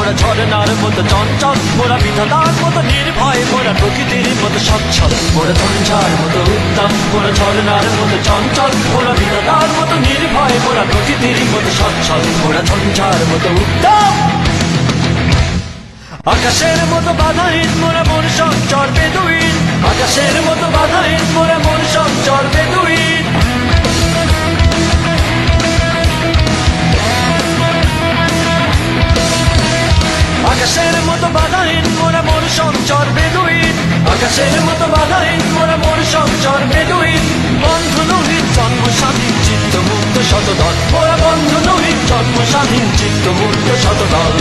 মোরা ঝরনার মতো চঞ্চল, মোরা বিধাতার মতো নির্ভয়, মোরা প্রকৃতির মতো সচ্ছল। মোরা ঝঞ্ঝার মতো উত্তম, মোরা ঝরনার মতো চঞ্চল, মোরা বিধাতার মতো নির্ভয়, মোরা প্রকৃতির মতো সচ্ছল। মোরা ঝঞ্ঝার মতো উত্তম, আকাশের মতো বাধাহীন, মোরা মন সঞ্চর বেদুইন। আকাশের মতো বাধাহীন, মোরা মন সঞ্চর বেদুইন। আকাশের মতো বাধাহীন, মোরা মন সঞ্চর বেদুইন। আকাশের মতো বাধাহীন, মোরা মন সঞ্চর বেদুইন। বন্ধু নহিত জন্ম স্বাধীন, চিত্ত মুক্ত শতদল। মোরা বন্ধু নহিত জন্ম স্বাধীন, চিত্ত মুক্ত শতদল।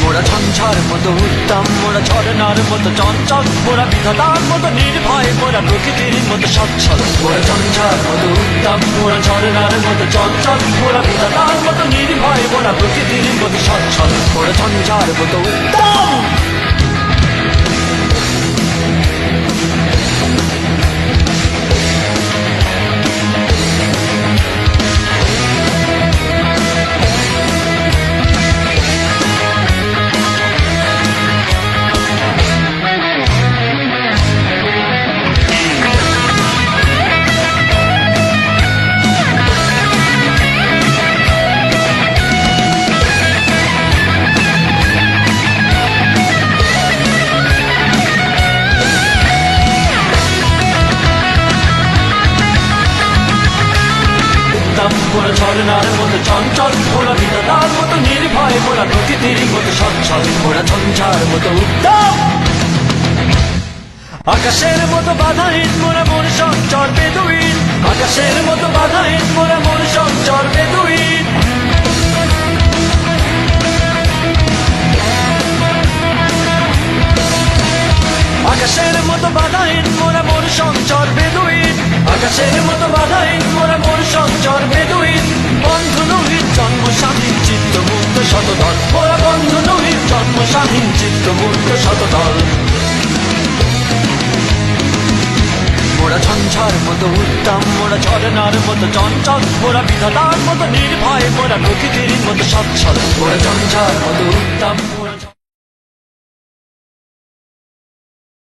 মোরা ঝঞ্ঝার মতো উত্তম, মোরা ঝরনার মতো চঞ্চল, মোরা বিধাতার মতো নির্ভয়, মোরা প্রকৃতির মতো সচ্ছল। মোরা ঝঞ্ঝার মতো উত্তম, মোরা ঝরনার মতো চঞ্চল, মোরা বিধাতার মতো নির্ভয়, মোরা প্রকৃতির মতো সচ্ছল। মোরা ঝঞ্ঝার মতো উত্তম। মোরা ঝরনার মতো চঞ্চল, মোরা বিধাতার মতো নির্ভয়, মোরা প্রকৃতির মতো সচ্ছল। মোরা ঝঞ্ঝার মতো উত্তম, আকাশের মতো বাধাহীন, মোরা মন সঞ্চর বেদুইন। আকাশের মতো বাধাহীন, মোরা মন সঞ্চর বেদুইন। আকাশের মতো বাধাহীন, মোরা মন সঞ্চর বেদুইন। আকাশের মতো বাধাহীন, মোরা মন সঞ্চর বেদুইন। বন্ধু নহিত জন্ম স্বাধীন, চিত্ত মুক্ত শতদল। মোরা বন্ধু নহিত জন্ম স্বাধীন, চিত্ত মুক্ত শতদল। মোরা ঝঞ্ঝার মতো উত্তম, মোরা ঝরনার মতো চঞ্চল, মোরা বিধাতার মতো নির্ভয়, মোরা প্রকৃতির মতো সচ্ছল। মোরা ঝঞ্ঝার মতো উত্তম, মোরা